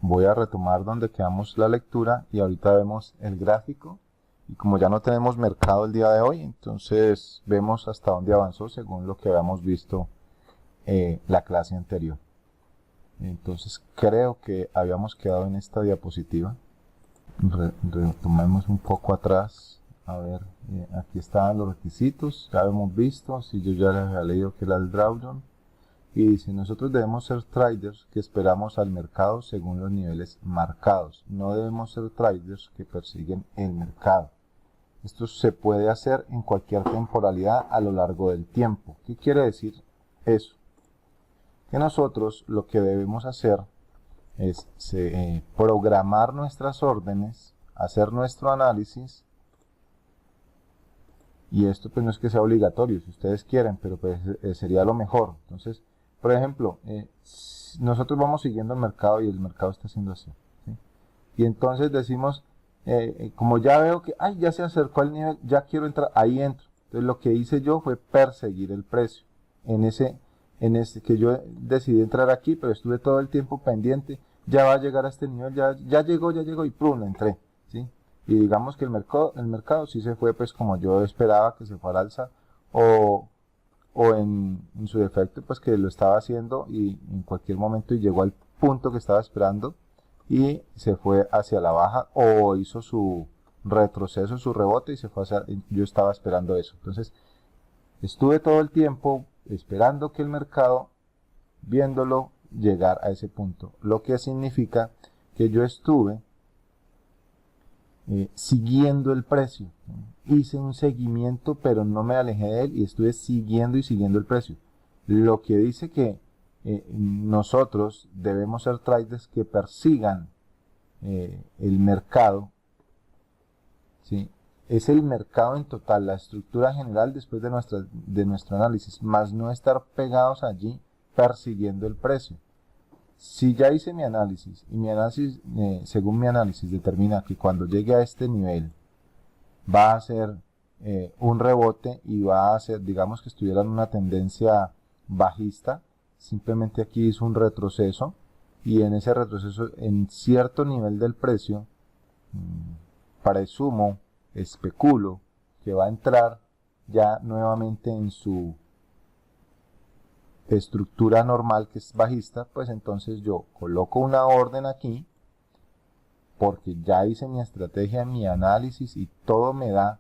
voy a retomar donde quedamos la lectura y ahorita vemos el gráfico. Y como ya no tenemos mercado el día de hoy, entonces vemos hasta dónde avanzó según lo que habíamos visto la clase anterior. Entonces creo que habíamos quedado en esta diapositiva. Retomemos un poco atrás. A ver, aquí estaban los requisitos, ya hemos visto, si yo ya les había leído que era el drawdown. Y dice, nosotros debemos ser traders que esperamos al mercado según los niveles marcados. No debemos ser traders que persiguen el mercado. Esto se puede hacer en cualquier temporalidad a lo largo del tiempo. ¿Qué quiere decir eso? Que nosotros lo que debemos hacer es programar nuestras órdenes, hacer nuestro análisis, y esto pues no es que sea obligatorio, si ustedes quieren, pero pues sería lo mejor. Entonces, por ejemplo, nosotros vamos siguiendo el mercado y el mercado está haciendo así, ¿sí? Y entonces decimos, como ya veo que ya se acercó al nivel, ya quiero entrar, ahí entro. Entonces lo que hice yo fue perseguir el precio en ese que yo decidí entrar aquí, pero estuve todo el tiempo pendiente, ya va a llegar a este nivel, ya llegó y ¡prum! Entré, ¿sí? Y digamos que el mercado sí se fue pues como yo esperaba que se fuera al alza, o en su defecto pues que lo estaba haciendo y en cualquier momento llegó al punto que estaba esperando y se fue hacia la baja, o hizo su retroceso, su rebote y se fue hacia, yo estaba esperando eso. Entonces estuve todo el tiempo esperando que el mercado, viéndolo llegar a ese punto, lo que significa que yo estuve siguiendo el precio. Hice un seguimiento, pero no me alejé de él y estuve siguiendo el precio. Lo que dice que nosotros debemos ser traders que persigan el mercado, ¿sí? Es el mercado en total, la estructura general después de nuestro análisis, más no estar pegados allí persiguiendo el precio. Si ya hice mi análisis y según mi análisis determina que cuando llegue a este nivel va a ser un rebote y va a ser, digamos que estuviera en una tendencia bajista, simplemente aquí hizo un retroceso y en ese retroceso en cierto nivel del precio presumo, especulo que va a entrar ya nuevamente en su estructura normal, que es bajista, pues entonces yo coloco una orden aquí porque ya hice mi estrategia, mi análisis y todo me da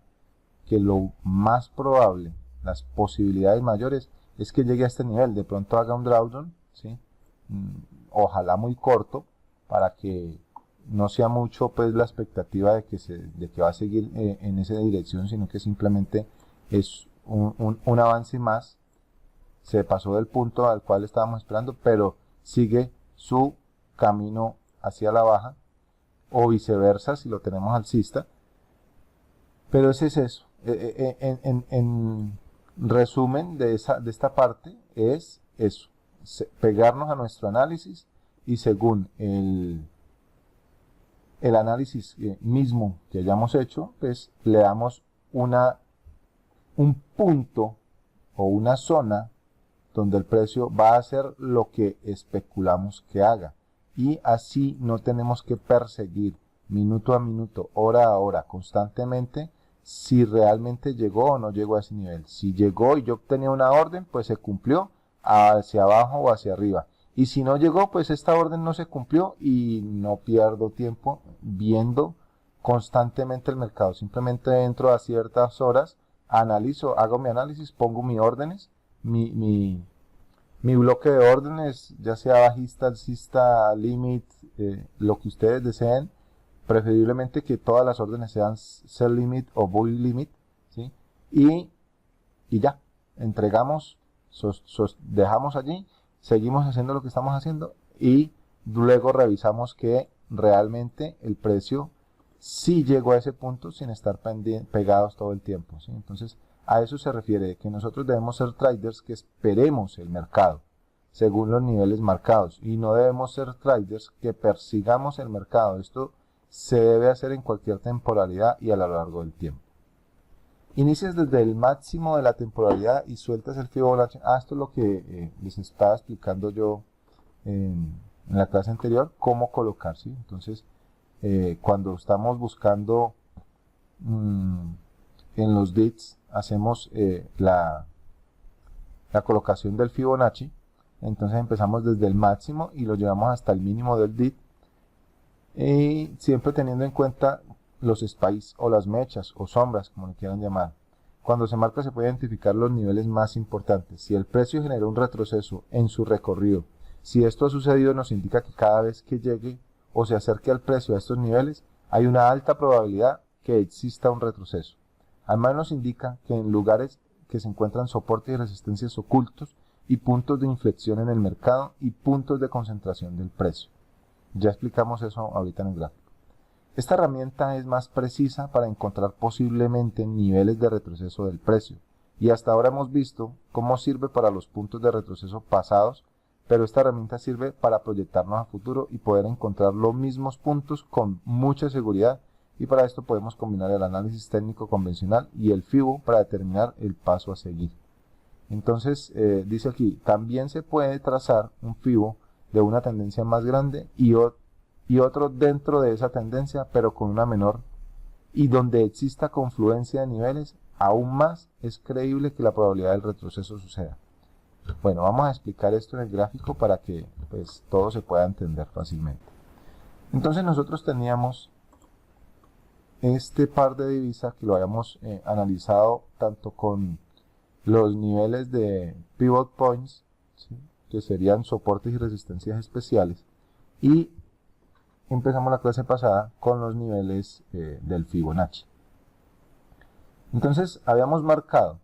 que lo más probable, las posibilidades mayores es que llegue a este nivel, de pronto haga un drawdown, ¿sí? Ojalá muy corto para que no sea mucho pues la expectativa de que va a seguir en esa dirección, sino que simplemente es un avance más. Se pasó del punto al cual estábamos esperando, pero sigue su camino hacia la baja, o viceversa si lo tenemos alcista. Pero ese es eso. En resumen de esta parte es eso, pegarnos a nuestro análisis y según el análisis mismo que hayamos hecho, pues le damos un punto o una zona donde el precio va a hacer lo que especulamos que haga. Y así no tenemos que perseguir minuto a minuto, hora a hora, constantemente, si realmente llegó o no llegó a ese nivel. Si llegó y yo obtenía una orden, pues se cumplió hacia abajo o hacia arriba. Y si no llegó, pues esta orden no se cumplió y no pierdo tiempo viendo constantemente el mercado. Simplemente entro a ciertas horas, analizo, hago mi análisis, pongo mis órdenes, mi bloque de órdenes, ya sea bajista, alcista, limit, lo que ustedes deseen, preferiblemente que todas las órdenes sean sell limit o buy limit, ¿sí? Y ya, entregamos, dejamos allí, seguimos haciendo lo que estamos haciendo y luego revisamos que realmente el precio sí llegó a ese punto sin estar pegados todo el tiempo, ¿sí? Entonces, a eso se refiere, que nosotros debemos ser traders que esperemos el mercado según los niveles marcados y no debemos ser traders que persigamos el mercado. Esto se debe hacer en cualquier temporalidad y a lo largo del tiempo. Inicias desde el máximo de la temporalidad y sueltas el Fibonacci. Esto es lo que les estaba explicando yo en la clase anterior cómo colocar, ¿sí? Entonces, cuando estamos buscando en los DITs, hacemos la colocación del Fibonacci. Entonces empezamos desde el máximo y lo llevamos hasta el mínimo del DIT, y siempre teniendo en cuenta los spice o las mechas o sombras, como le quieran llamar. Cuando se marca se puede identificar los niveles más importantes. Si el precio generó un retroceso en su recorrido, si esto ha sucedido, nos indica que cada vez que llegue o se acerque al precio a estos niveles, hay una alta probabilidad que exista un retroceso. Además nos indica que en lugares que se encuentran soportes y resistencias ocultos y puntos de inflexión en el mercado y puntos de concentración del precio. Ya explicamos eso ahorita en el gráfico. Esta herramienta es más precisa para encontrar posiblemente niveles de retroceso del precio, y hasta ahora hemos visto cómo sirve para los puntos de retroceso pasados, pero esta herramienta sirve para proyectarnos a futuro y poder encontrar los mismos puntos con mucha seguridad, y para esto podemos combinar el análisis técnico convencional y el FIBO para determinar el paso a seguir. Entonces, dice aquí, también se puede trazar un FIBO de una tendencia más grande y otro dentro de esa tendencia, pero con una menor, y donde exista confluencia de niveles, aún más es creíble que la probabilidad del retroceso suceda. Bueno, vamos a explicar esto en el gráfico para que pues todo se pueda entender fácilmente. Entonces nosotros teníamos este par de divisas que lo habíamos analizado tanto con los niveles de pivot points, ¿sí?, que serían soportes y resistencias especiales, y empezamos la clase pasada con los niveles del Fibonacci. Entonces habíamos marcado,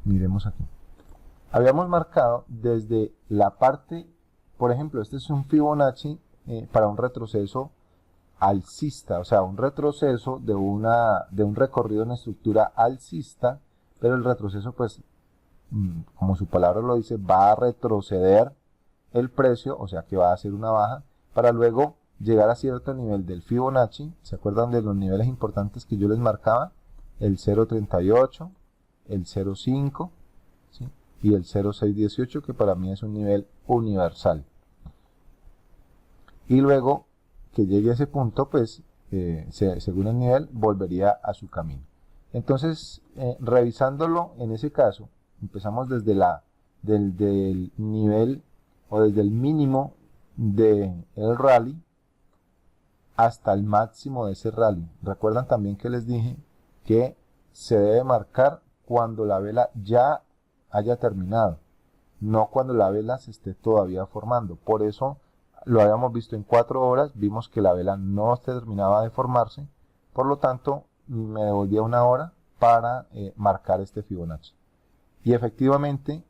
miremos aquí, habíamos marcado desde la parte, por ejemplo, este es un Fibonacci para un retroceso alcista, o sea, un retroceso de un recorrido en estructura alcista, pero el retroceso, pues, como su palabra lo dice, va a retroceder el precio, o sea que va a hacer una baja, para luego llegar a cierto nivel del Fibonacci. ¿Se acuerdan de los niveles importantes que yo les marcaba? El 0.38, el 0.5, ¿sí?, y el 0.618, que para mí es un nivel universal. Y luego que llegue a ese punto, pues, según el nivel, volvería a su camino. Entonces, revisándolo en ese caso, empezamos desde del nivel o desde el mínimo del rally hasta el máximo de ese rally. Recuerdan también que les dije que se debe marcar cuando la vela ya haya terminado, no cuando la vela se esté todavía formando. Por eso lo habíamos visto en 4 horas, vimos que la vela no terminaba de formarse, por lo tanto me devolvía 1 hora para marcar este Fibonacci. Y efectivamente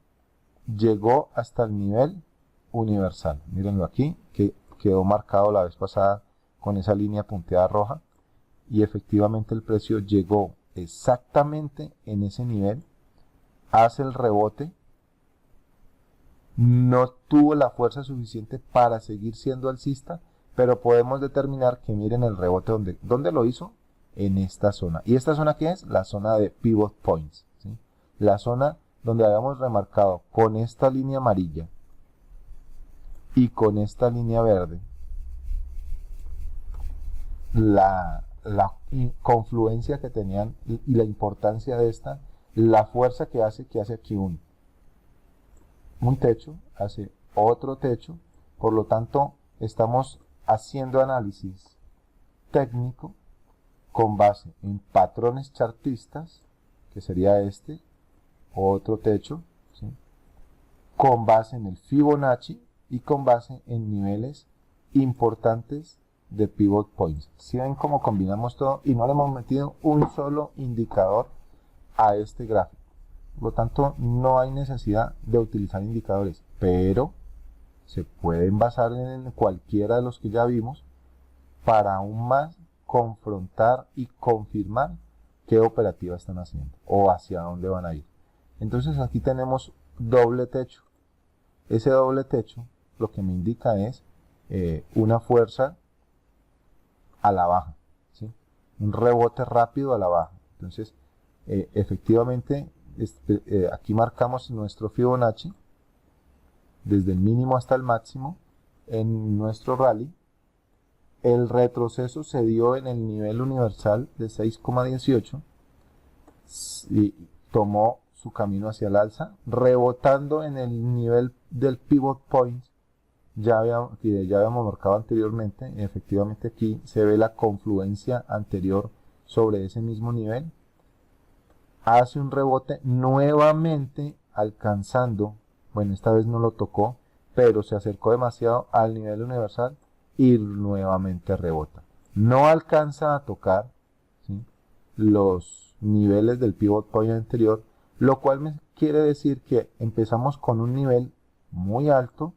llegó hasta el nivel universal. Mírenlo aquí, que quedó marcado la vez pasada con esa línea punteada roja, y efectivamente el precio llegó exactamente en ese nivel, hace el rebote, no tuvo la fuerza suficiente para seguir siendo alcista, pero podemos determinar que miren el rebote ¿dónde lo hizo? En esta zona. ¿Y esta zona qué es? La zona de pivot points, ¿sí?, la zona donde habíamos remarcado con esta línea amarilla y con esta línea verde la confluencia que tenían y la importancia de esta, la fuerza que hace aquí un techo, hace otro techo. Por lo tanto, estamos haciendo análisis técnico con base en patrones chartistas, que sería este, otro techo, ¿sí?, con base en el Fibonacci y con base en niveles importantes de pivot points. Si ven cómo combinamos todo y no le hemos metido un solo indicador a este gráfico. Por lo tanto, no hay necesidad de utilizar indicadores, pero se pueden basar en cualquiera de los que ya vimos para aún más confrontar y confirmar qué operativa están haciendo o hacia dónde van a ir. Entonces aquí tenemos doble techo. Ese doble techo lo que me indica es una fuerza a la baja, ¿sí?, un rebote rápido a la baja. Entonces, efectivamente, aquí marcamos nuestro Fibonacci desde el mínimo hasta el máximo en nuestro rally. El retroceso se dio en el nivel universal de 6,18 y tomó su camino hacia el alza, rebotando en el nivel del pivot point que ya habíamos marcado anteriormente. Efectivamente aquí se ve la confluencia anterior sobre ese mismo nivel. Hace un rebote nuevamente alcanzando, bueno, esta vez no lo tocó, pero se acercó demasiado al nivel universal y nuevamente rebota. No alcanza a tocar, ¿sí?, los niveles del pivot point anterior, lo cual me quiere decir que empezamos con un nivel muy alto,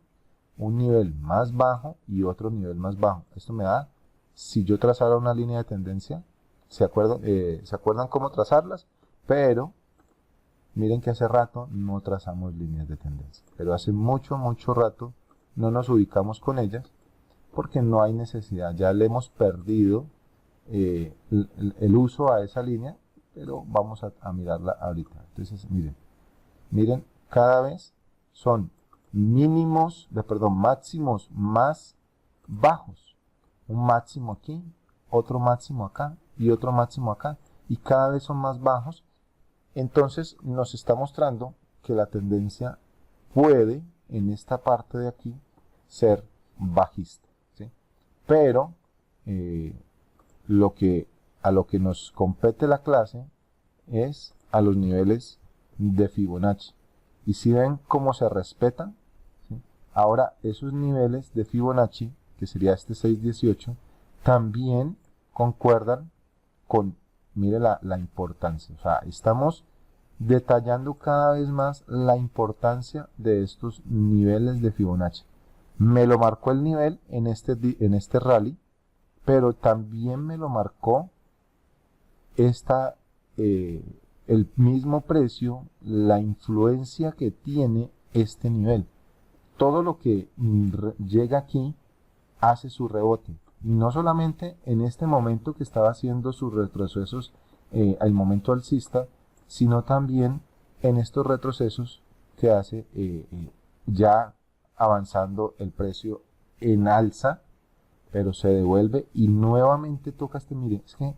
un nivel más bajo y otro nivel más bajo. Esto me da, si yo trazara una línea de tendencia, ¿se acuerdan cómo trazarlas? Pero miren que hace rato no trazamos líneas de tendencia, pero hace mucho rato no nos ubicamos con ellas porque no hay necesidad, ya le hemos perdido el uso a esa línea, pero vamos a mirarla ahorita. Entonces miren, cada vez son máximos más bajos, un máximo aquí, otro máximo acá y otro máximo acá, y cada vez son más bajos. Entonces nos está mostrando que la tendencia puede en esta parte de aquí ser bajista, ¿sí? Pero a lo que nos compete la clase es a los niveles de Fibonacci. Y si ven cómo se respetan, ¿sí? Ahora esos niveles de Fibonacci, que sería este 618, también concuerdan con, mire la importancia. O sea, estamos detallando cada vez más la importancia de estos niveles de Fibonacci. Me lo marcó el nivel en este rally, pero también me lo marcó el mismo precio, la influencia que tiene este nivel. Todo lo que llega aquí hace su rebote. Y no solamente en este momento que estaba haciendo sus retrocesos al momento alcista, sino también en estos retrocesos que hace ya avanzando el precio en alza, pero se devuelve y nuevamente toca miren, es que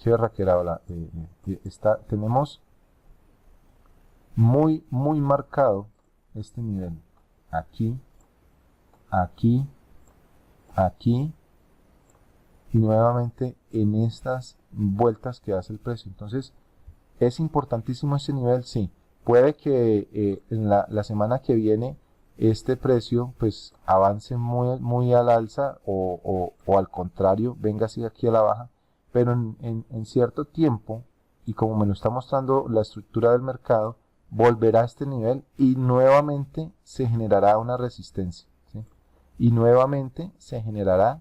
qué berraquera, tenemos muy marcado este nivel, aquí, aquí, aquí, y nuevamente en estas vueltas que hace el precio. Entonces es importantísimo este nivel, sí. Puede que en la semana que viene este precio pues avance muy al alza o al contrario, venga así aquí a la baja, pero en cierto tiempo, y como me lo está mostrando la estructura del mercado, volverá a este nivel y nuevamente se generará una resistencia, ¿sí? Y nuevamente se generará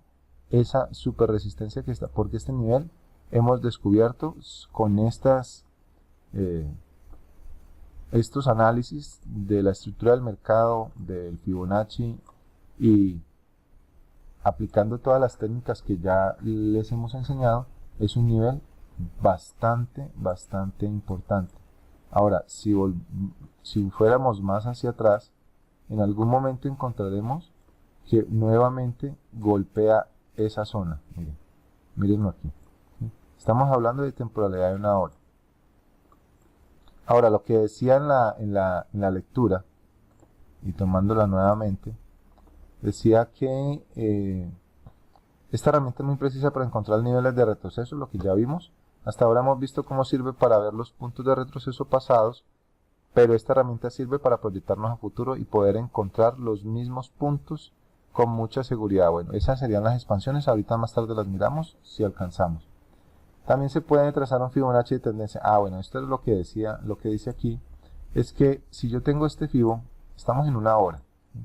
esa super resistencia que está, porque este nivel hemos descubierto con estos análisis de la estructura del mercado, del Fibonacci, y aplicando todas las técnicas que ya les hemos enseñado, es un nivel bastante importante. Ahora, si fuéramos más hacia atrás, en algún momento encontraremos que nuevamente golpea esa zona. Mírenlo aquí. ¿Sí? Estamos hablando de temporalidad de una hora. Ahora, lo que decía en la lectura, y tomándola nuevamente, decía que esta herramienta es muy precisa para encontrar niveles de retroceso, lo que ya vimos. Hasta ahora hemos visto cómo sirve para ver los puntos de retroceso pasados, pero esta herramienta sirve para proyectarnos a futuro y poder encontrar los mismos puntos con mucha seguridad. Bueno, esas serían las expansiones, ahorita más tarde las miramos si alcanzamos. También se puede trazar un Fibonacci de tendencia. Bueno, esto es lo que decía, lo que dice aquí, es que si yo tengo este Fibo, estamos en una hora, ¿sí?,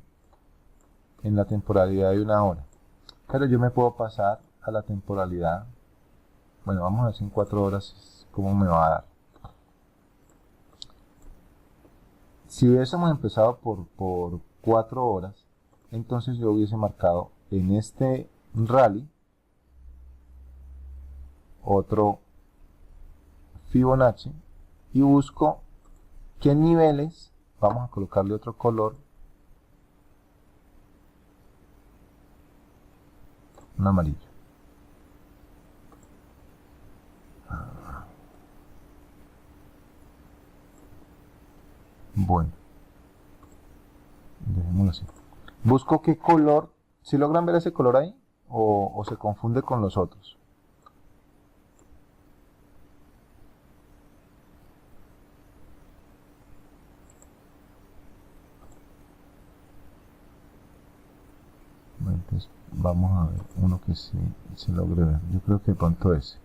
en la temporalidad de una hora, pero yo me puedo pasar a la temporalidad, bueno, vamos a ver si en 4 horas cómo me va a dar. Si hubiésemos empezado por 4 horas, entonces yo hubiese marcado en este rally otro Fibonacci y busco qué niveles, vamos a colocarle otro color, un amarillo. Bueno, dejémoslo así. Busco qué color, si logran ver ese color ahí, o se confunde con los otros. Bueno, entonces vamos a ver uno que sí se logre ver. Yo creo que de pronto ese.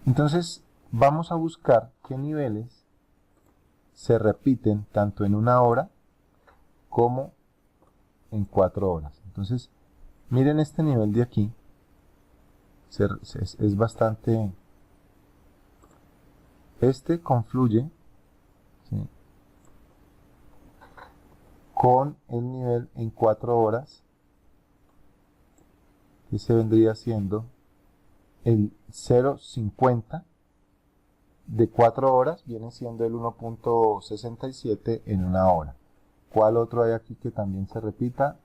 Entonces vamos a buscar qué niveles se repiten tanto en una hora como en 4 horas. Entonces miren este nivel de aquí. Es bastante... Este confluye, ¿sí?, con el nivel en 4 horas, que se vendría siendo el 0.50 de 4 horas, viene siendo el 1.67 en una hora. ¿Cuál otro hay aquí que también se repita?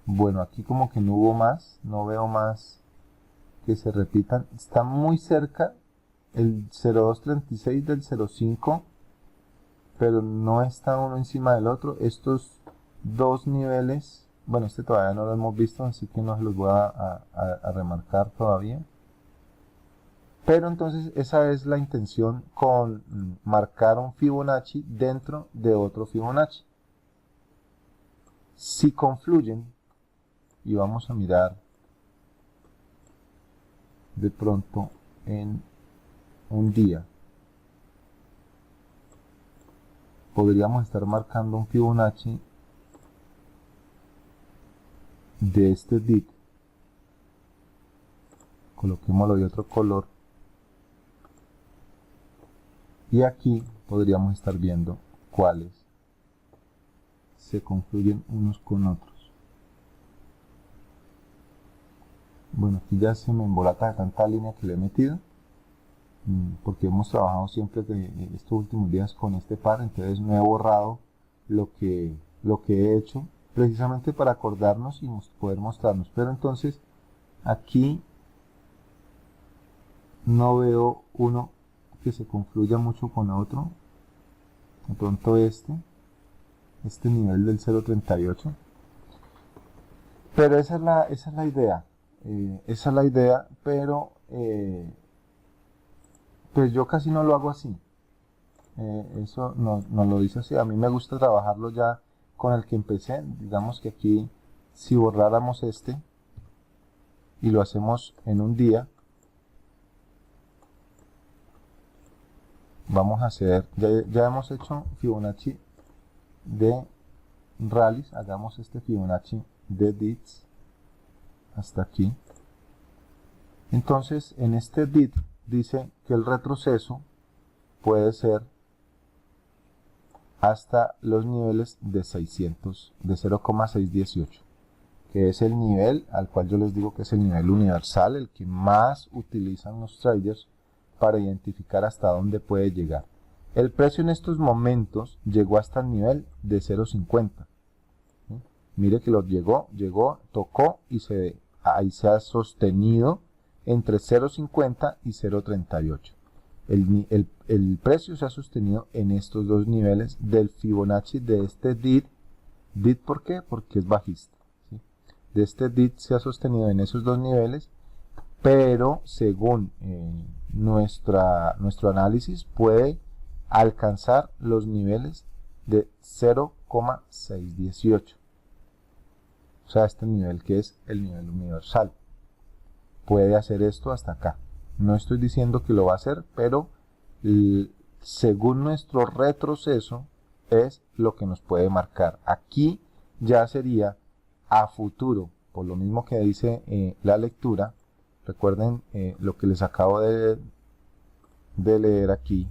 Bueno, aquí como que no hubo más, no veo más que se repitan. Está muy cerca el 0.236 del 0.5, pero no está uno encima del otro. Estos dos niveles, bueno, este todavía no lo hemos visto, así que no se los voy a remarcar todavía. Pero entonces esa es la intención con marcar un Fibonacci dentro de otro Fibonacci. Si confluyen, y vamos a mirar de pronto en un día, podríamos estar marcando un Fibonacci de este dip. Coloquémoslo de otro color. Y aquí podríamos estar viendo cuáles se confluyen unos con otros. Bueno, aquí ya se me embolata de tanta línea que le he metido, porque hemos trabajado siempre estos últimos días con este par, entonces no he borrado lo que he hecho precisamente para acordarnos y poder mostrarnos. Pero entonces aquí no veo uno que se confluya mucho con otro. De pronto este nivel del 0.38, pero esa es la idea. Esa es la idea, pero pues yo casi no lo hago así. Eso nos lo dice así. A mí me gusta trabajarlo ya con el que empecé. Digamos que aquí, si borráramos este y lo hacemos en un día, vamos a hacer, ya hemos hecho Fibonacci de rallies, hagamos este Fibonacci de dips hasta aquí. Entonces en este dip dice que el retroceso puede ser hasta los niveles de 600, de 0,618, que es el nivel al cual yo les digo que es el nivel universal, el que más utilizan los traders para identificar hasta dónde puede llegar. El precio en estos momentos llegó hasta el nivel de 0.50. ¿Sí? Mire que lo llegó, tocó y ahí se ha sostenido entre 0.50 y 0.38. El precio se ha sostenido en estos dos niveles del Fibonacci de este DIT. ¿DIT por qué? Porque es bajista. ¿Sí? De este DIT se ha sostenido en esos dos niveles, pero según nuestro análisis puede alcanzar los niveles de 0,618. O sea, este nivel que es el nivel universal. Puede hacer esto hasta acá. No estoy diciendo que lo va a hacer, pero según nuestro retroceso es lo que nos puede marcar. Aquí ya sería a futuro, por lo mismo que dice la lectura. Recuerden lo que les acabo de leer aquí,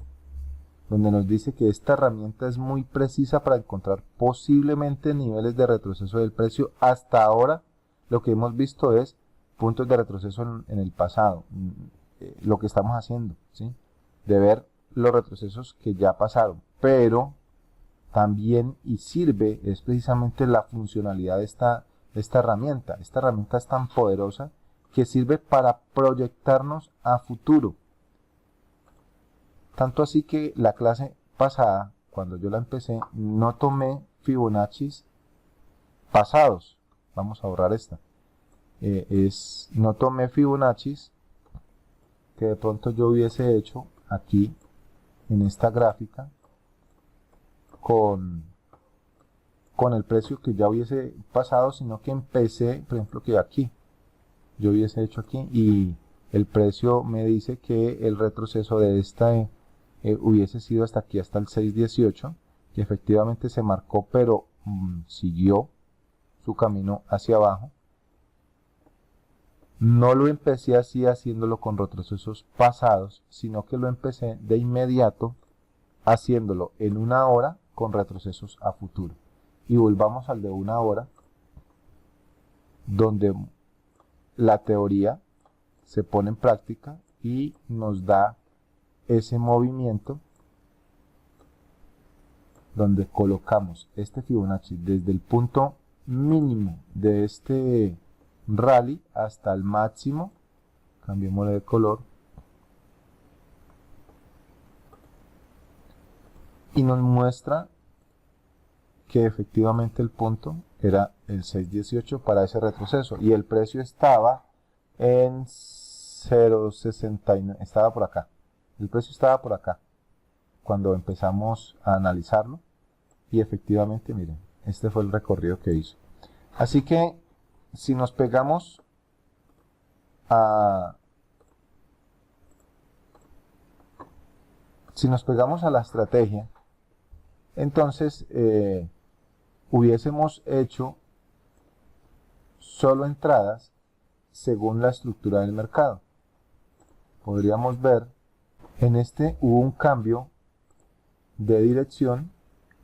donde nos dice que esta herramienta es muy precisa para encontrar posiblemente niveles de retroceso del precio. Hasta ahora lo que hemos visto es puntos de retroceso en el pasado. Lo que estamos haciendo, ¿sí? De ver los retrocesos que ya pasaron, pero también y sirve, es precisamente la funcionalidad de esta herramienta. Esta herramienta es tan poderosa que sirve para proyectarnos a futuro. Tanto así que la clase pasada, cuando yo la empecé, no tomé Fibonacci's pasados. Vamos a borrar esta. No tomé Fibonacci's que de pronto yo hubiese hecho aquí en esta gráfica con el precio que ya hubiese pasado, sino que empecé, por ejemplo, que aquí yo hubiese hecho aquí y el precio me dice que el retroceso de esta hubiese sido hasta aquí, hasta el 6.18, que efectivamente se marcó, pero siguió su camino hacia abajo. No lo empecé así haciéndolo con retrocesos pasados, sino que lo empecé de inmediato haciéndolo en una hora con retrocesos a futuro. Y volvamos al de una hora, donde la teoría se pone en práctica y nos da ese movimiento donde colocamos este Fibonacci desde el punto mínimo de este rally hasta el máximo. Cambiémosle de color y nos muestra que efectivamente el punto era el 6.18 para ese retroceso y el precio estaba en 0.69, estaba por acá, el precio estaba por acá cuando empezamos a analizarlo y efectivamente miren, este fue el recorrido que hizo. Así que si nos pegamos a la estrategia, entonces hubiésemos hecho solo entradas según la estructura del mercado. Podríamos ver, en este hubo un cambio de dirección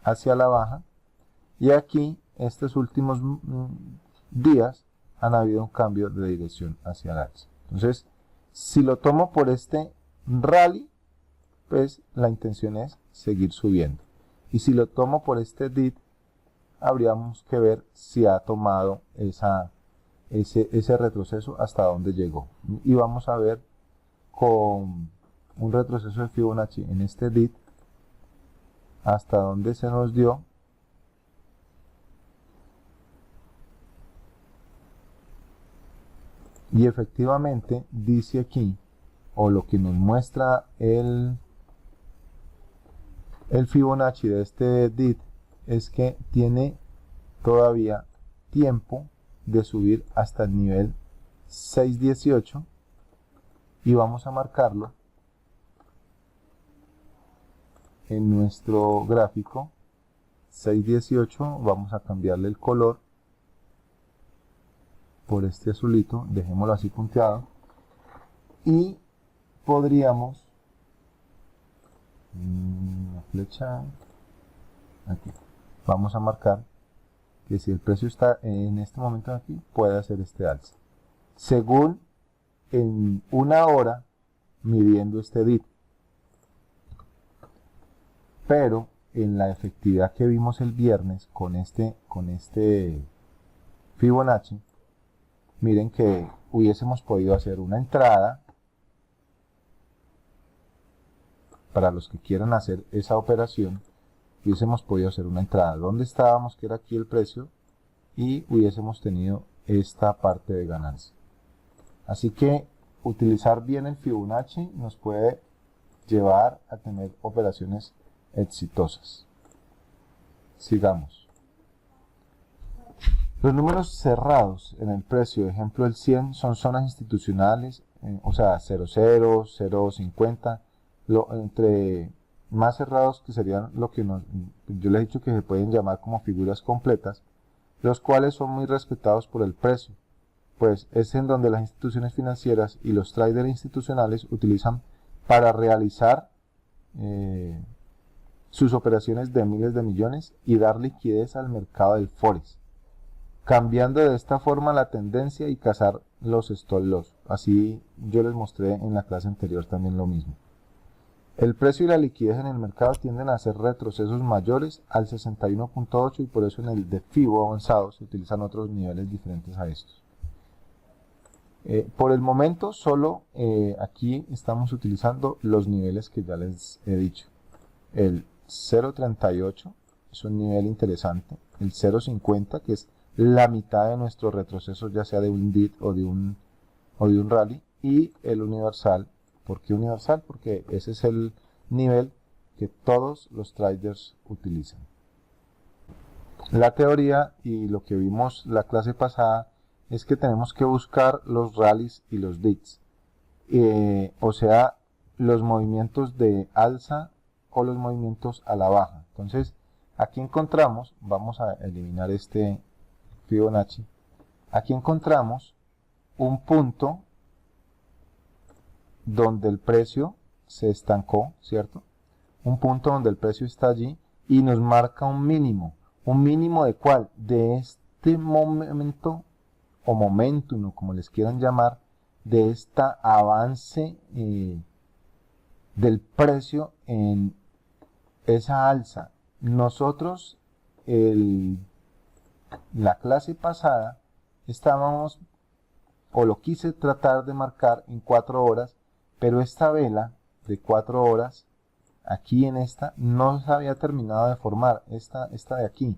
hacia la baja y aquí estos últimos días han habido un cambio de dirección hacia el alza. Entonces, si lo tomo por este rally, pues la intención es seguir subiendo. Y si lo tomo por este dip, habríamos que ver si ha tomado ese retroceso hasta dónde llegó. Y vamos a ver con un retroceso de Fibonacci en este dip hasta dónde se nos dio. Y efectivamente dice aquí, o lo que nos muestra el Fibonacci de este dip, es que tiene todavía tiempo de subir hasta el nivel 6.18 y vamos a marcarlo en nuestro gráfico 6.18. Vamos a cambiarle el color por este azulito, dejémoslo así punteado y podríamos una flecha aquí, vamos a marcar que si el precio está en este momento aquí puede hacer este alza según en una hora midiendo este dip, pero en la efectividad que vimos el viernes con este Fibonacci, miren que hubiésemos podido hacer una entrada para los que quieran hacer esa operación. Hubiésemos podido hacer una entrada donde estábamos, que era aquí el precio, y hubiésemos tenido esta parte de ganancia. Así que utilizar bien el Fibonacci nos puede llevar a tener operaciones exitosas. Sigamos. Los números cerrados en el precio, ejemplo el 100, son zonas institucionales, o sea 0.0, 0.50, entre más cerrados que serían lo que yo les he dicho que se pueden llamar como figuras completas, los cuales son muy respetados por el precio, pues es en donde las instituciones financieras y los traders institucionales utilizan para realizar sus operaciones de miles de millones y dar liquidez al mercado del Forex, cambiando de esta forma la tendencia y cazar los stop loss. Así yo les mostré en la clase anterior también lo mismo. El precio y la liquidez en el mercado tienden a hacer retrocesos mayores al 61.8 y por eso en el de FIBO avanzado se utilizan otros niveles diferentes a estos. Por el momento solo aquí estamos utilizando los niveles que ya les he dicho. El 0.38 es un nivel interesante. El 0.50 que es la mitad de nuestro retroceso ya sea de un DIT o de un rally. Y el universal. ¿Por qué universal? Porque ese es el nivel que todos los traders utilizan. La teoría y lo que vimos la clase pasada es que tenemos que buscar los rallies y los dips, o sea, los movimientos de alza o los movimientos a la baja. Entonces, aquí encontramos, vamos a eliminar este Fibonacci, aquí encontramos un punto donde el precio se estancó, ¿cierto? Un punto donde el precio está allí y nos marca un mínimo. ¿Un mínimo de cuál? De este momento o momentum, como les quieran llamar, de este avance del precio en esa alza. Nosotros, la clase pasada, estábamos, o lo quise tratar de marcar en 4 horas, pero esta vela de 4 horas, aquí en esta, no se había terminado de formar, esta de aquí,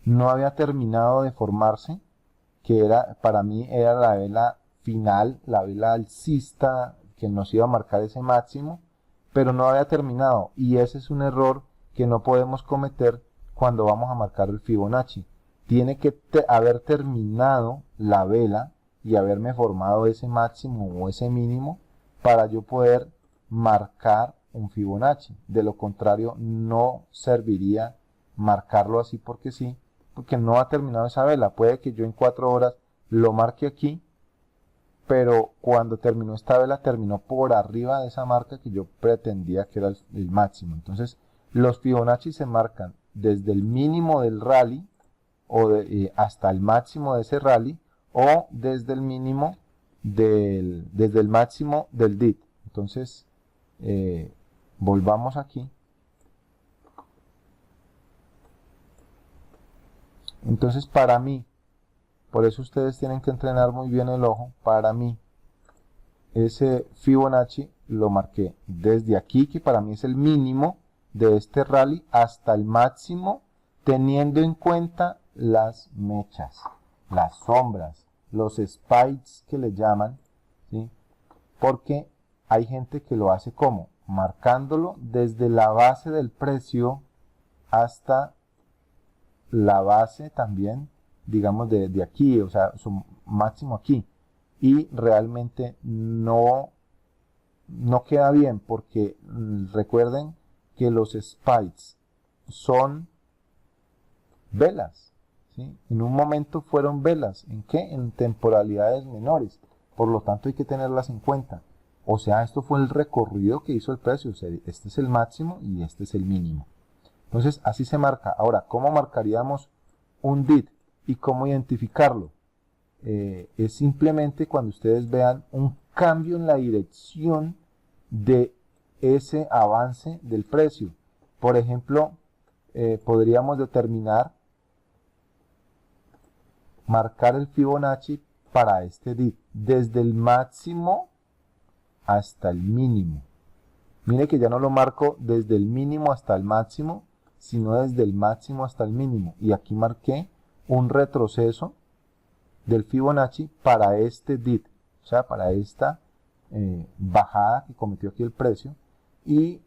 no había terminado de formarse, que era, para mí era la vela final, la vela alcista, que nos iba a marcar ese máximo, pero no había terminado, y ese es un error que no podemos cometer cuando vamos a marcar el Fibonacci. Tiene que haber terminado la vela y haberme formado ese máximo o ese mínimo para yo poder marcar un Fibonacci. De lo contrario, no serviría marcarlo así porque sí, porque no ha terminado esa vela. Puede que yo en 4 horas lo marque aquí, pero cuando terminó esta vela terminó por arriba de esa marca que yo pretendía que era el máximo. Entonces, los Fibonacci se marcan desde el mínimo del rally o hasta el máximo de ese rally, o desde el mínimo desde el máximo del DIT. Entonces, volvamos aquí. Entonces, para mí, por eso ustedes tienen que entrenar muy bien el ojo, para mí, ese Fibonacci lo marqué desde aquí, que para mí es el mínimo de este rally, hasta el máximo, teniendo en cuenta las mechas, las sombras, los spikes que le llaman, ¿sí? Porque hay gente que lo hace como marcándolo desde la base del precio hasta la base también, digamos de aquí, o sea, su máximo aquí, y realmente no queda bien, porque recuerden que los spikes son velas, ¿sí? En un momento fueron velas. ¿En qué? En temporalidades menores. Por lo tanto hay que tenerlas en cuenta. O sea, esto fue el recorrido que hizo el precio. O sea, este es el máximo y este es el mínimo. Entonces, así se marca. Ahora, ¿cómo marcaríamos un DIT? ¿Y cómo identificarlo? Es simplemente cuando ustedes vean un cambio en la dirección de ese avance del precio. Por ejemplo, podríamos determinar marcar el Fibonacci para este DIT desde el máximo hasta el mínimo. Mire que ya no lo marco desde el mínimo hasta el máximo, sino desde el máximo hasta el mínimo. Y aquí marqué un retroceso del Fibonacci para este DIT, o sea, para esta bajada que cometió aquí el precio. Y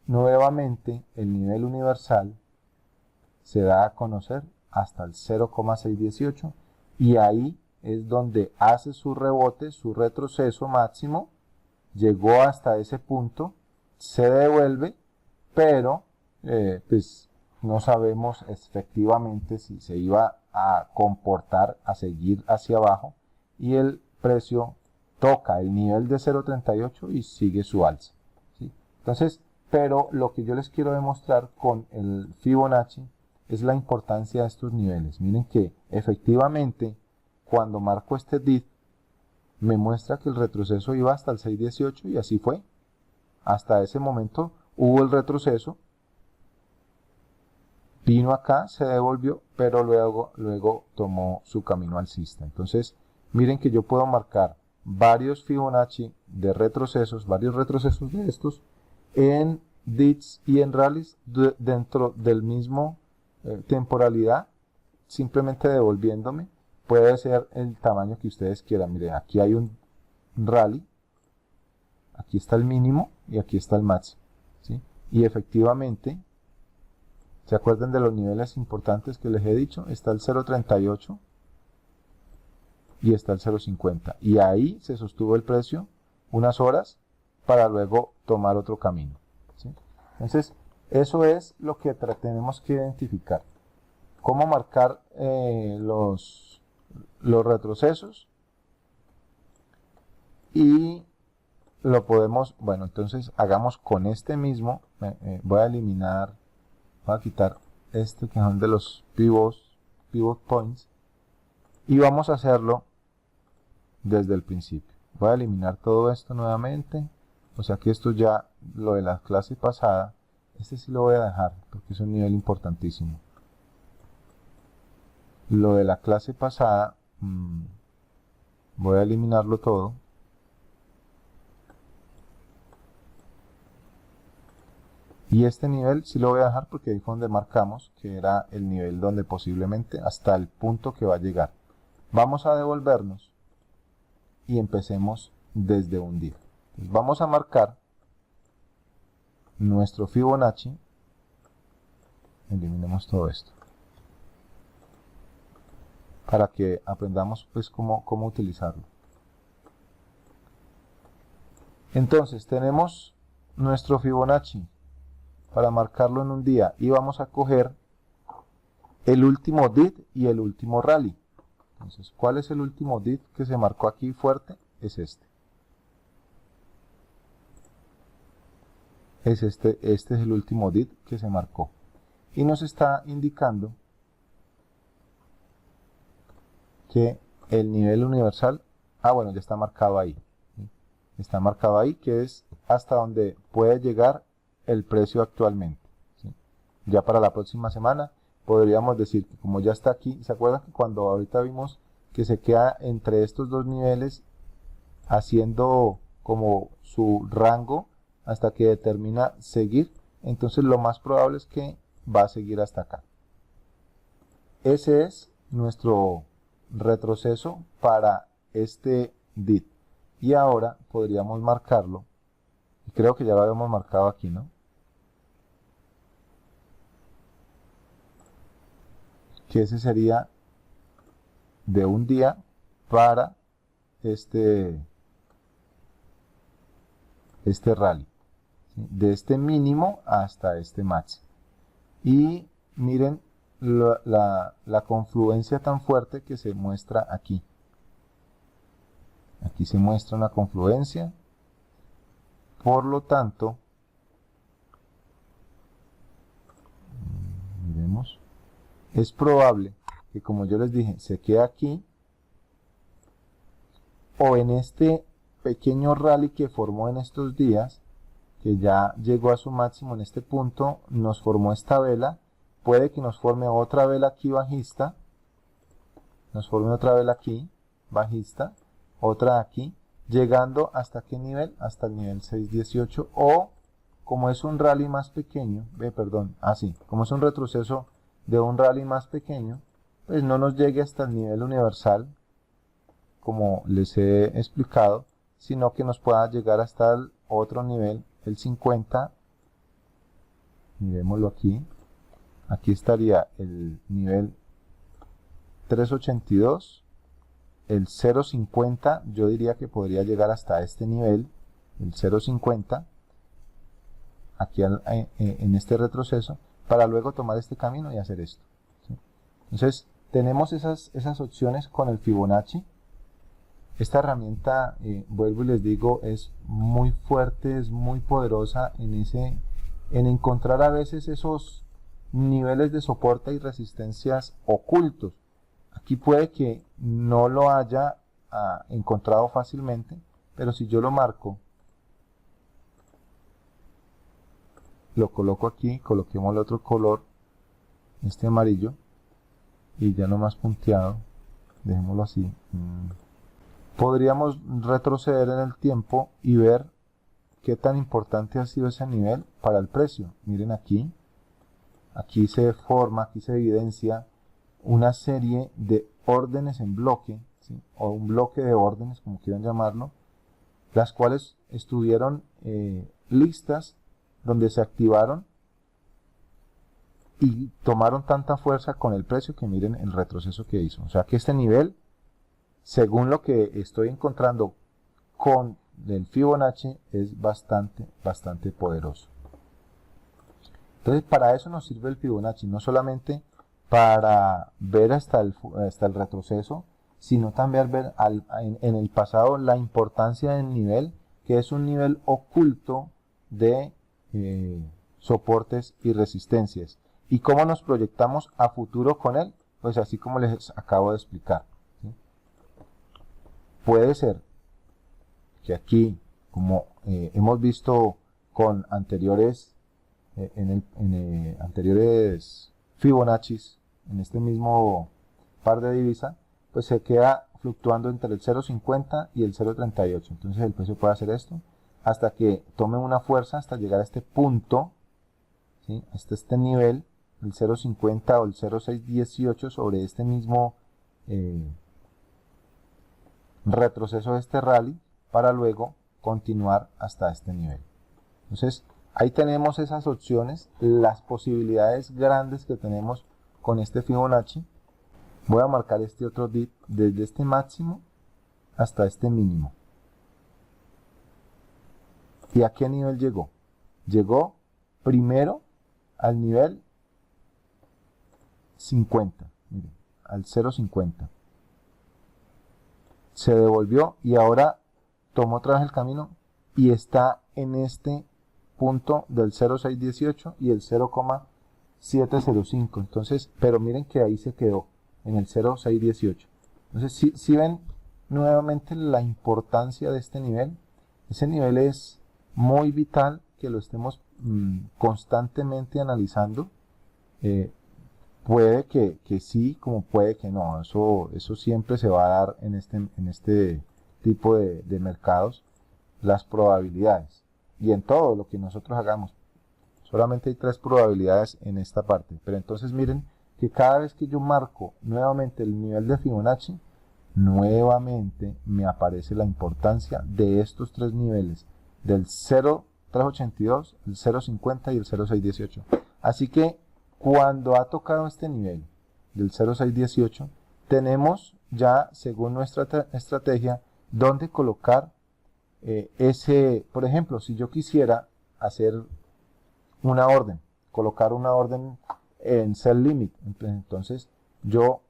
nuevamente el nivel universal se da a conocer hasta el 0,618 y ahí es donde hace su rebote, su retroceso máximo, llegó hasta ese punto, se devuelve, pero pues no sabemos efectivamente si se iba a comportar, a seguir hacia abajo, y el precio toca el nivel de 0.38 y sigue su alza, ¿sí? Entonces, pero lo que yo les quiero demostrar con el Fibonacci es la importancia de estos niveles. Miren que efectivamente cuando marco este DIT me muestra que el retroceso iba hasta el 6.18 y así fue. hasta ese momento hubo el retroceso, vino acá, se devolvió, pero luego tomó su camino alcista. Entonces, miren que yo puedo marcar varios Fibonacci de retrocesos, varios retrocesos de estos, en DITs y en rallies dentro del mismo temporalidad, simplemente devolviéndome. Puede ser el tamaño que ustedes quieran. Miren, aquí hay un rally, aquí está el mínimo y aquí está el máximo, ¿sí? Y efectivamente, ¿se acuerdan de los niveles importantes que les he dicho? Está el 0.38 y está el 0.50. Y ahí se sostuvo el precio unas horas para luego tomar otro camino, ¿sí? Entonces, eso es lo que tenemos que identificar. Cómo marcar los retrocesos. Y lo podemos, bueno, entonces hagamos con este mismo, voy a eliminar, voy a quitar este que son de los pivot points, y vamos a hacerlo desde el principio. Voy a eliminar todo esto nuevamente, o sea que esto ya, lo de la clase pasada, este sí lo voy a dejar, porque es un nivel importantísimo. Lo de la clase pasada, voy a eliminarlo todo. Y este nivel sí lo voy a dejar porque ahí fue donde marcamos que era el nivel donde posiblemente hasta el punto que va a llegar. Vamos a devolvernos y empecemos desde un día. Entonces vamos a marcar nuestro Fibonacci. Eliminemos todo esto para que aprendamos pues cómo utilizarlo. Entonces tenemos nuestro Fibonacci para marcarlo en un día y vamos a coger el último DIT y el último rally. Entonces, ¿cuál es el último DIT que se marcó aquí fuerte? Es este. Este es el último DIT que se marcó. Y nos está indicando que el nivel universal, bueno, ya está marcado ahí. ¿Sí? Está marcado ahí, que es hasta donde puede llegar el precio actualmente, ¿sí? Ya para la próxima semana podríamos decir que como ya está aquí, ¿se acuerdan que cuando ahorita vimos que se queda entre estos dos niveles haciendo como su rango hasta que determina seguir? Entonces lo más probable es que va a seguir hasta acá. Ese es nuestro retroceso para este DIT. Y ahora podríamos marcarlo, y creo que ya lo habíamos marcado aquí, ¿no? Que ese sería de un día para este rally, ¿sí? De este mínimo hasta este máximo. Y miren la confluencia tan fuerte que se muestra aquí. Aquí se muestra una confluencia, por lo tanto, miremos, es probable que, como yo les dije, se quede aquí o en este pequeño rally que formó en estos días, que ya llegó a su máximo en este punto, nos formó esta vela. Puede que nos forme otra vela aquí bajista, nos forme otra vela aquí bajista, otra aquí, llegando hasta qué nivel, hasta el nivel 618, o como es un rally más pequeño, como es un retroceso de un rally más pequeño, pues no nos llegue hasta el nivel universal, como les he explicado, sino que nos pueda llegar hasta el otro nivel, el 50, miremoslo aquí, aquí estaría el nivel 382, el 0.50, yo diría que podría llegar hasta este nivel, el 0.50, aquí en este retroceso, para luego tomar este camino y hacer esto, ¿sí? Entonces, tenemos esas opciones con el Fibonacci. Esta herramienta, vuelvo y les digo, es muy fuerte, es muy poderosa en encontrar a veces esos niveles de soporte y resistencias ocultos. Aquí puede que no lo haya encontrado fácilmente, pero si yo lo marco lo coloco aquí, coloquemos el otro color, este amarillo, y ya no más punteado, dejémoslo así. Podríamos retroceder en el tiempo y ver qué tan importante ha sido ese nivel para el precio. Miren aquí, aquí se forma, aquí se evidencia una serie de órdenes en bloque, ¿sí? O un bloque de órdenes, como quieran llamarlo, las cuales estuvieron listas, donde se activaron y tomaron tanta fuerza con el precio que miren el retroceso que hizo. O sea que este nivel, según lo que estoy encontrando con el Fibonacci, es bastante poderoso. Entonces, para eso nos sirve el Fibonacci, no solamente para ver hasta el retroceso, sino también ver en el pasado la importancia del nivel, que es un nivel oculto de soportes y resistencias. ¿Y cómo nos proyectamos a futuro con él? Pues así como les acabo de explicar, ¿sí? Puede ser que aquí, como hemos visto con anteriores anteriores Fibonaccis, en este mismo par de divisa, pues se queda fluctuando entre el 0.50 y el 0.38. Entonces el precio puede hacer esto hasta que tome una fuerza hasta llegar a este punto, ¿sí? Hasta este nivel, el 0.50 o el 0.618 sobre este mismo retroceso de este rally, para luego continuar hasta este nivel. Entonces, ahí tenemos esas opciones, las posibilidades grandes que tenemos con este Fibonacci. Voy a marcar este otro dip desde este máximo hasta este mínimo. ¿Y a qué nivel llegó? Llegó primero al nivel 50, miren, al 0.50. Se devolvió y ahora tomó otra vez el camino y está en este punto del 0.618 y el 0.705. Entonces, pero miren que ahí se quedó en el 0.618. Entonces, si ven nuevamente la importancia de este nivel, ese nivel es muy vital que lo estemos constantemente analizando. Puede que sí, como puede que no. Eso siempre se va a dar en este tipo de mercados, las probabilidades. Y en todo lo que nosotros hagamos, solamente hay 3 probabilidades en esta parte. Pero entonces miren que cada vez que yo marco nuevamente el nivel de Fibonacci, nuevamente me aparece la importancia de estos 3 niveles, del 0.382, el 0.50 y el 0.618. Así que cuando ha tocado este nivel del 0.618, tenemos ya, según nuestra estrategia, dónde colocar por ejemplo, si yo quisiera hacer una orden, colocar una orden en sell limit, entonces yo,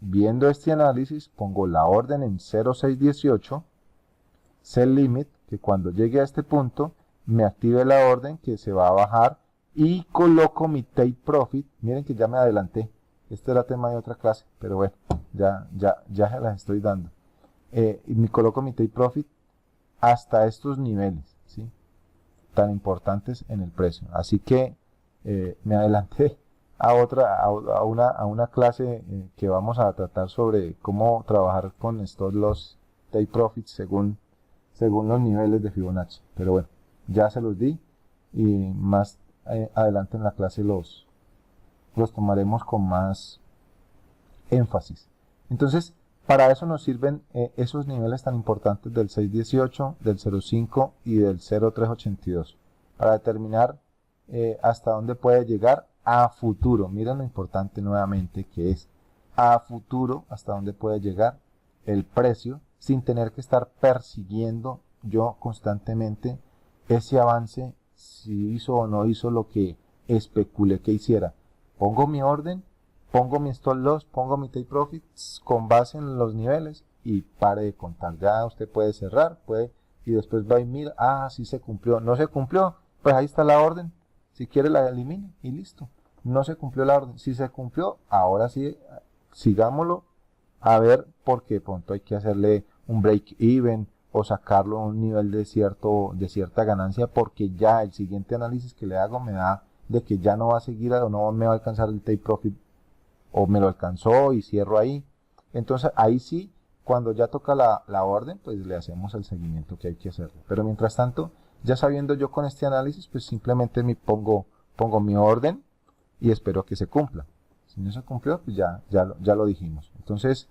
viendo este análisis, pongo la orden en 0.618, sell limit, que cuando llegue a este punto me active la orden que se va a bajar, y coloco mi take profit. Miren que ya me adelanté, este era tema de otra clase, pero bueno, ya se las estoy dando. Y me coloco mi take profit hasta estos niveles, ¿sí? Tan importantes en el precio. Así que me adelanté a una clase que vamos a tratar sobre cómo trabajar con stop loss, take profit según los niveles de Fibonacci. Pero bueno, ya se los di y más adelante en la clase los tomaremos con más énfasis. Entonces, para eso nos sirven esos niveles tan importantes del 6.18, del 0.5 y del 0.382, para determinar hasta dónde puede llegar a futuro. Miren lo importante nuevamente que es a futuro, hasta dónde puede llegar el precio, sin tener que estar persiguiendo yo constantemente ese avance, si hizo o no hizo lo que especulé que hiciera. Pongo mi orden, pongo mi stop loss, pongo mi take profit con base en los niveles y pare de contar. Ya usted puede cerrar, y después va y mira, sí se cumplió, no se cumplió, pues ahí está la orden, si quiere la elimine y listo. No se cumplió la orden, si se cumplió, ahora sí, sigámoslo a ver, porque pronto hay que hacerle un break even o sacarlo a un nivel de cierta ganancia, porque ya el siguiente análisis que le hago me da de que ya no va a seguir o no me va a alcanzar el take profit, o me lo alcanzó y cierro ahí. Entonces ahí sí, cuando ya toca la orden, pues le hacemos el seguimiento que hay que hacerle. Pero mientras tanto, ya sabiendo yo con este análisis, pues simplemente pongo mi orden y espero que se cumpla. Si no se cumplió, pues ya lo dijimos. Entonces,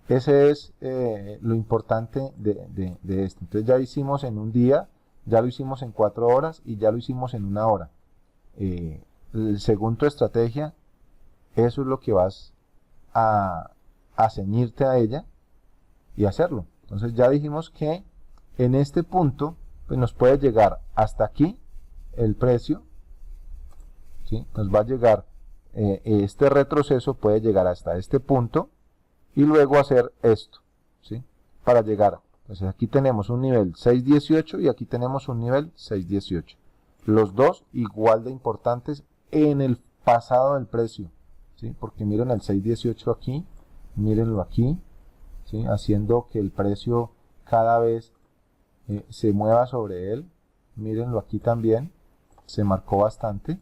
ese es lo importante de esto. Entonces ya hicimos en un día, ya lo hicimos en 4 horas y ya lo hicimos en 1 hora. Según tu estrategia, eso es lo que vas a ceñirte a ella y hacerlo. Entonces ya dijimos que en este punto pues nos puede llegar hasta aquí el precio, ¿sí? Nos va a llegar este retroceso, puede llegar hasta este punto y luego hacer esto, ¿sí? Para llegar, entonces aquí tenemos un nivel 6.18 y aquí tenemos un nivel 6.18, los dos igual de importantes en el pasado del precio, ¿sí? Porque miren el 6.18 aquí, mírenlo aquí, ¿sí? Haciendo que el precio cada vez se mueva sobre él. Mírenlo aquí también, se marcó bastante.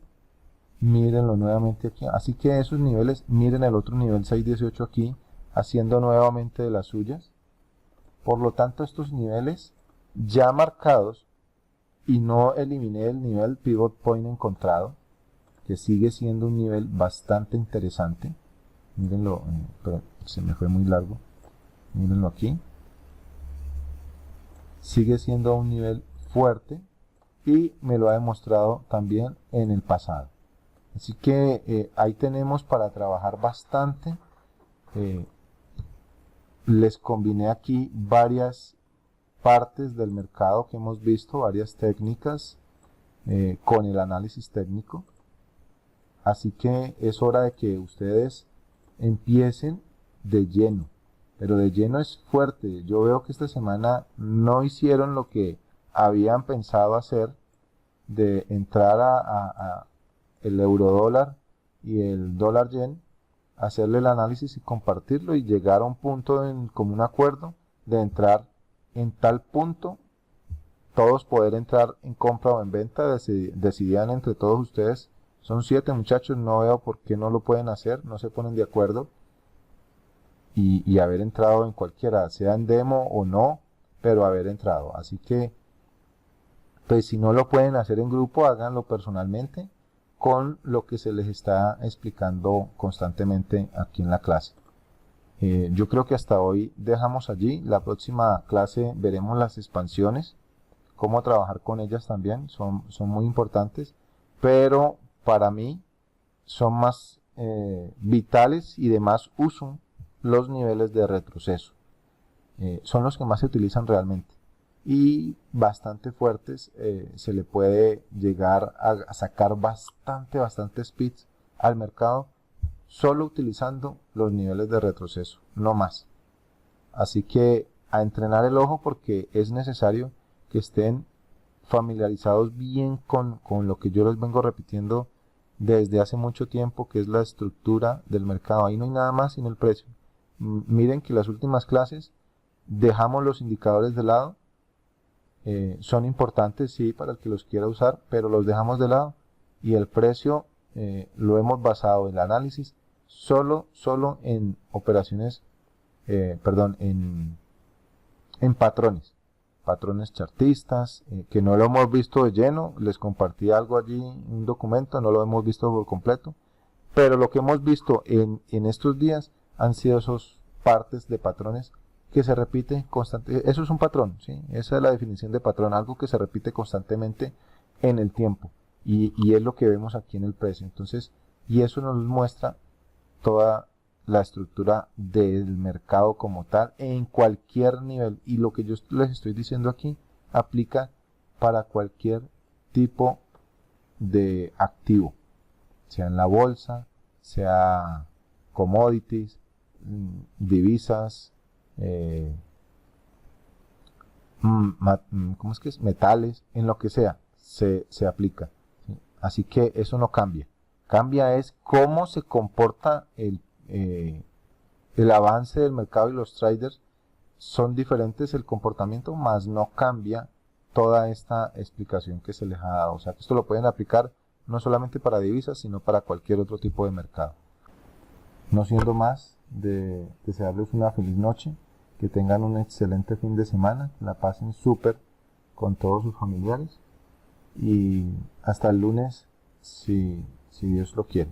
Mírenlo nuevamente aquí. Así que esos niveles, miren el otro nivel 6.18 aquí, haciendo nuevamente de las suyas. Por lo tanto, estos niveles ya marcados, y no eliminé el nivel pivot point encontrado, que sigue siendo un nivel bastante interesante. Mírenlo, pero se me fue muy largo. Mírenlo aquí. Sigue siendo un nivel fuerte y me lo ha demostrado también en el pasado. Así que ahí tenemos para trabajar bastante. Les combiné aquí varias partes del mercado que hemos visto, varias técnicas con el análisis técnico. Así que es hora de que ustedes empiecen de lleno. Pero de lleno es fuerte. Yo veo que esta semana no hicieron lo que habían pensado hacer, de entrar a el euro dólar y el dólar yen, hacerle el análisis y compartirlo y llegar a un punto en común acuerdo de entrar en tal punto, todos poder entrar en compra o en venta. Decidían entre todos ustedes. Son 7 muchachos, no veo por qué no lo pueden hacer, no se ponen de acuerdo. Y haber entrado en cualquiera, sea en demo o no, pero haber entrado. Así que, pues si no lo pueden hacer en grupo, háganlo personalmente con lo que se les está explicando constantemente aquí en la clase. Yo creo que hasta hoy dejamos allí. La próxima clase veremos las expansiones, cómo trabajar con ellas también, son muy importantes, pero para mí son más vitales y de más uso los niveles de retroceso. Son los que más se utilizan realmente y bastante fuertes. Se le puede llegar a sacar bastante speeds al mercado solo utilizando los niveles de retroceso, no más. Así que a entrenar el ojo, porque es necesario que estén familiarizados bien con lo que yo les vengo repitiendo desde hace mucho tiempo, que es la estructura del mercado. Ahí no hay nada más sino el precio. Miren que las últimas clases dejamos los indicadores de lado. Son importantes, sí, para el que los quiera usar, pero los dejamos de lado y el precio lo hemos basado el análisis solo en operaciones, en patrones chartistas, que no lo hemos visto de lleno. Les compartí algo allí, un documento, no lo hemos visto por completo, pero lo que hemos visto en estos días han sido esos partes de patrones que se repite constantemente. Eso es un patrón, ¿sí? Esa es la definición de patrón, algo que se repite constantemente en el tiempo, y es lo que vemos aquí en el precio. Entonces, y eso nos muestra toda la estructura del mercado como tal en cualquier nivel, y lo que yo les estoy diciendo aquí aplica para cualquier tipo de activo, sea en la bolsa, sea commodities, divisas, ¿cómo es que es? Metales, en lo que sea, se aplica, ¿sí? Así que eso no cambia. Cambia es cómo se comporta el avance del mercado y los traders son diferentes el comportamiento, más no cambia toda esta explicación que se les ha dado. O sea que esto lo pueden aplicar no solamente para divisas, sino para cualquier otro tipo de mercado. No siendo más, de desearles una feliz noche, que tengan un excelente fin de semana, que la pasen súper con todos sus familiares y hasta el lunes si Dios lo quiere.